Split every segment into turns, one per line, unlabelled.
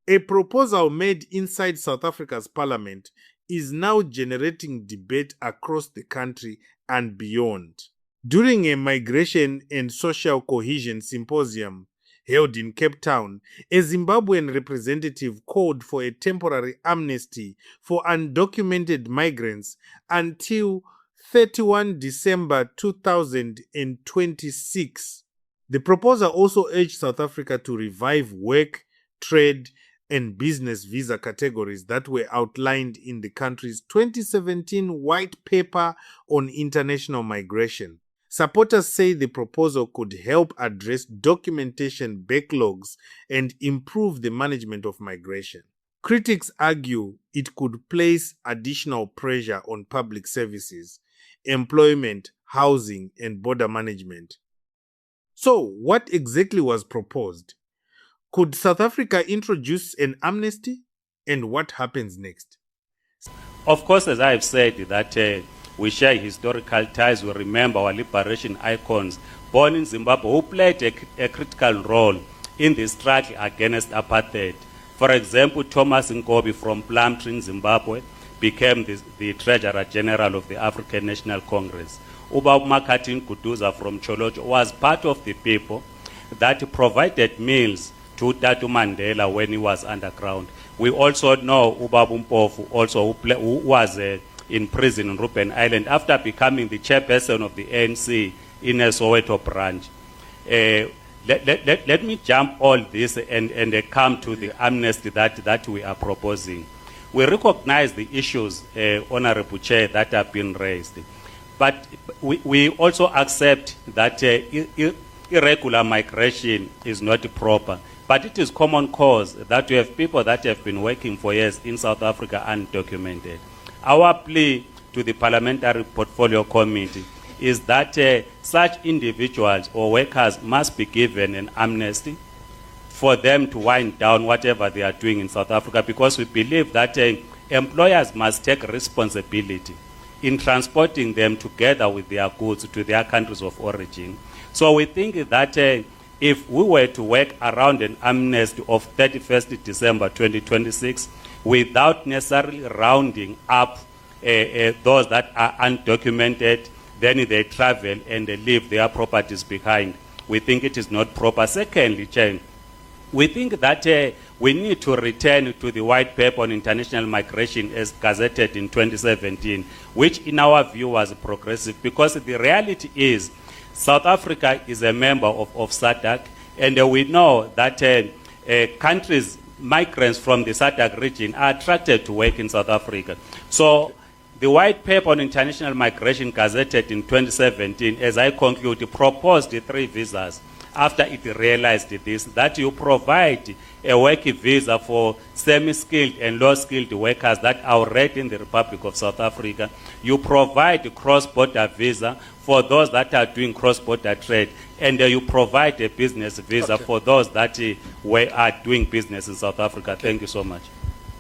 A proposal made inside South Africa's parliament is now generating debate across the country and beyond. During a migration and social cohesion symposium held in Cape Town, a Zimbabwean representative called for a temporary amnesty for undocumented migrants until 31 December 2026. The proposal also urged South Africa to revive work, trade, and business visa categories that were outlined in the country's 2017 White Paper on International Migration. Supporters say the proposal could help address documentation backlogs and improve the management of migration. Critics argue it could place additional pressure on public services, employment, housing, and border management. So, what exactly was proposed? Could South Africa introduce an amnesty? And what happens next?
Of course, as I have said, that we share historical ties. We remember our liberation icons born in Zimbabwe who played a critical role in the struggle against apartheid. For example, Thomas Nkobi from Plumtree in Zimbabwe became the Treasurer General of the African National Congress. Uba Makhathini Kuduza from Cholocho was part of the people that provided meals to Tatu Mandela when he was underground. We also know Ubaba Mpofu, also who was in prison on Robben Island after becoming the chairperson of the ANC in a Soweto branch. Let me jump all this and come to the amnesty that we are proposing. We recognize the issues, Honorable Chair, that have been raised. But we also accept that irregular migration is not proper. But it is common cause that we have people that have been working for years in South Africa undocumented. Our plea to the Parliamentary Portfolio Committee is that such individuals or workers must be given an amnesty for them to wind down whatever they are doing in South Africa, because we believe that employers must take responsibility in transporting them together with their goods to their countries of origin. So we think that if we were to work around an amnesty of 31st December 2026 without necessarily rounding up those that are undocumented, then they travel and they leave their properties behind, we think it is not proper. Secondly, Chair, we think that we need to return to the White Paper on International Migration as gazetted in 2017, which in our view was progressive, because the reality is South Africa is a member of SADC, and we know that countries, migrants from the SADC region are attracted to work in South Africa. So the White Paper on International Migration gazetted in 2017, as I conclude, proposed 3 visas after it realized this, that you provide a work visa for semi-skilled and low-skilled workers that are already in the Republic of South Africa. You provide a cross-border visa for those that are doing cross-border trade, and you provide a business visa for those that are doing business in South Africa. Thank you so much.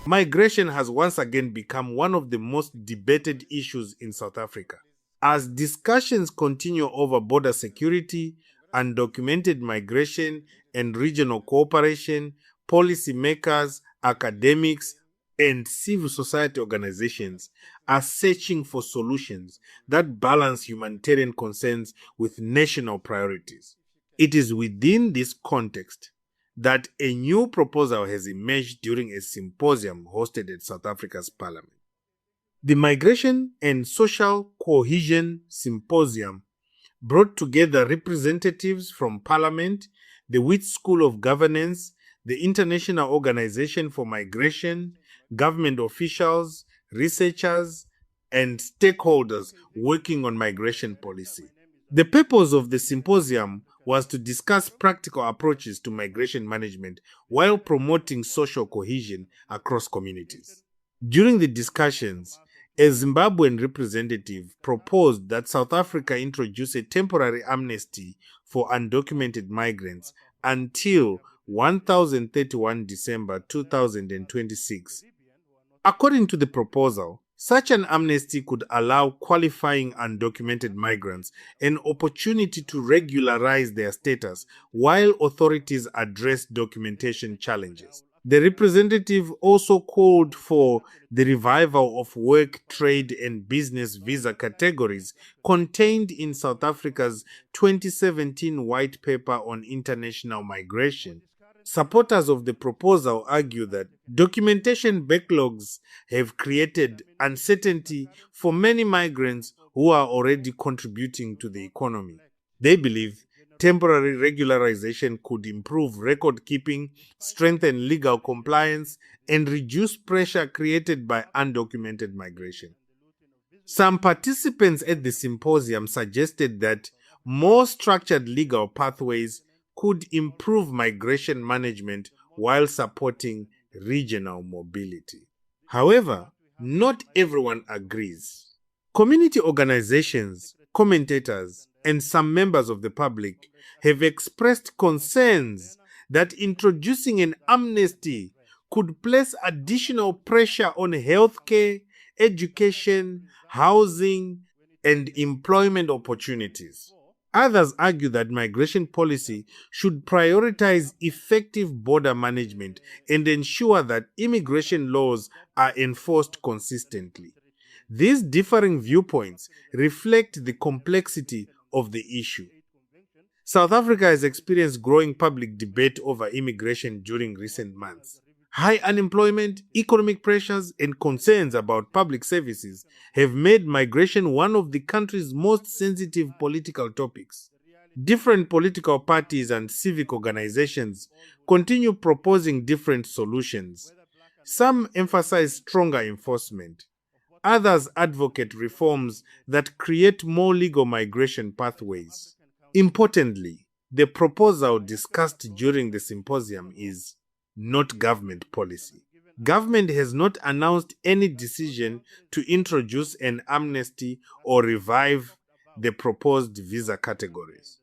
Migration has once again become one of the most debated issues in South Africa. As discussions continue over border security, undocumented migration, and regional cooperation, policymakers, academics, and civil society organizations are searching for solutions that balance humanitarian concerns with national priorities. It is within this context that a new proposal has emerged during a symposium hosted at South Africa's parliament. The Migration and Social Cohesion Symposium brought together representatives from Parliament, the Wits School of Governance, the International Organization for Migration, government officials, researchers, and stakeholders working on migration policy. The purpose of the symposium was to discuss practical approaches to migration management while promoting social cohesion across communities. During the discussions, a Zimbabwean representative proposed that South Africa introduce a temporary amnesty for undocumented migrants until 1031 December 2026. According to the proposal, such an amnesty could allow qualifying undocumented migrants an opportunity to regularize their status while authorities address documentation challenges. The representative also called for the revival of work, trade, and business visa categories contained in South Africa's 2017 White Paper on International Migration. Supporters of the proposal argue that documentation backlogs have created uncertainty for many migrants who are already contributing to the economy. They believe temporary regularization could improve record keeping, strengthen legal compliance, and reduce pressure created by undocumented migration. Some participants at the symposium suggested that more structured legal pathways could improve migration management while supporting regional mobility. However, not everyone agrees. Community organizations, commentators, and some members of the public have expressed concerns that introducing an amnesty could place additional pressure on healthcare, education, housing, and employment opportunities. Others argue that migration policy should prioritize effective border management and ensure that immigration laws are enforced consistently. These differing viewpoints reflect the complexity of the issue. South Africa has experienced growing public debate over immigration during recent months. High unemployment, economic pressures, and concerns about public services have made migration one of the country's most sensitive political topics. Different political parties and civic organizations continue proposing different solutions. Some emphasize stronger enforcement. Others advocate reforms that create more legal migration pathways. Importantly, the proposal discussed during the symposium is not government policy. Government has not announced any decision to introduce an amnesty or revive the proposed visa categories.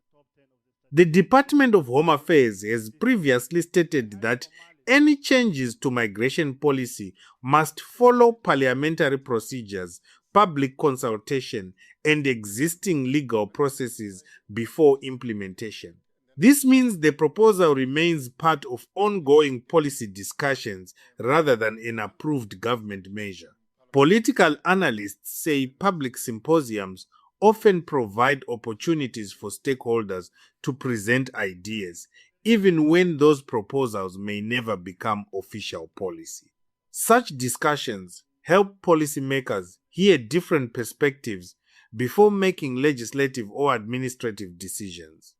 The Department of Home Affairs has previously stated that any changes to migration policy must follow parliamentary procedures, public consultation, and existing legal processes before implementation. This means the proposal remains part of ongoing policy discussions rather than an approved government measure. Political analysts say public symposiums often provide opportunities for stakeholders to present ideas, even when those proposals may never become official policy. Such discussions help policymakers hear different perspectives before making legislative or administrative decisions.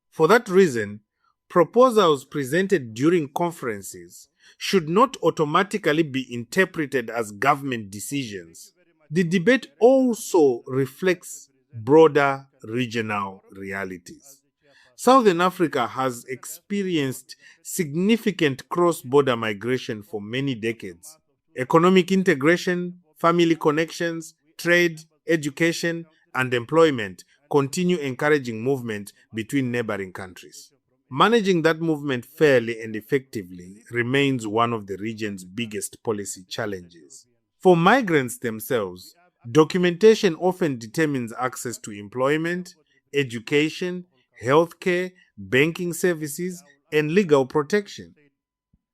For that reason, proposals presented during conferences should not automatically be interpreted as government decisions. The debate also reflects broader regional realities. Southern Africa has experienced significant cross-border migration for many decades. Economic integration, family connections, trade, education, and employment continue encouraging movement between neighboring countries. Managing that movement fairly and effectively remains one of the region's biggest policy challenges. For migrants themselves, documentation often determines access to employment, education, healthcare, banking services, and legal protection.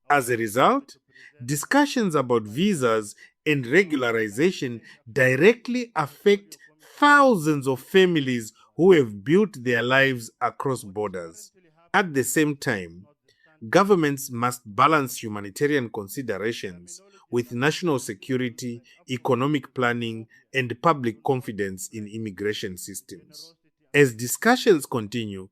As a result, discussions about visas and regularization directly affect thousands of families who have built their lives across borders. At the same time, governments must balance humanitarian considerations with national security, economic planning, and public confidence in immigration systems. As discussions continue,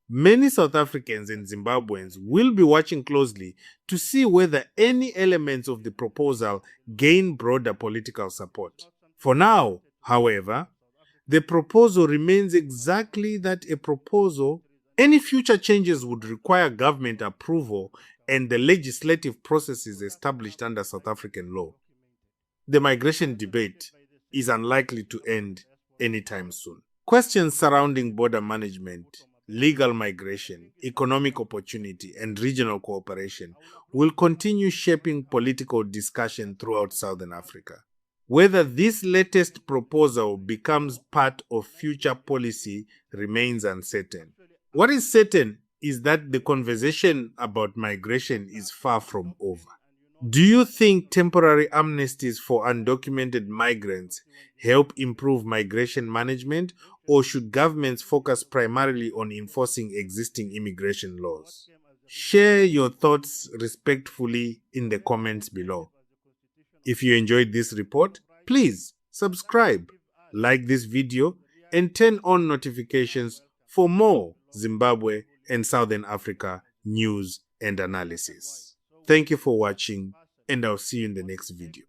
many South Africans and Zimbabweans will be watching closely to see whether any elements of the proposal gain broader political support. For now, however, the proposal remains exactly that, a proposal. Any future changes would require government approval and the legislative processes established under South African law. The migration debate is unlikely to end anytime soon. Questions surrounding border management, legal migration, economic opportunity, and regional cooperation will continue shaping political discussion throughout Southern Africa. Whether this latest proposal becomes part of future policy remains uncertain. What is certain is that the conversation about migration is far from over. Do you think temporary amnesties for undocumented migrants help improve migration management, or should governments focus primarily on enforcing existing immigration laws? Share your thoughts respectfully in the comments below. If you enjoyed this report, please subscribe, like this video, and turn on notifications for more Zimbabwe and Southern Africa news and analysis. Thank you for watching, and I'll see you in the next video.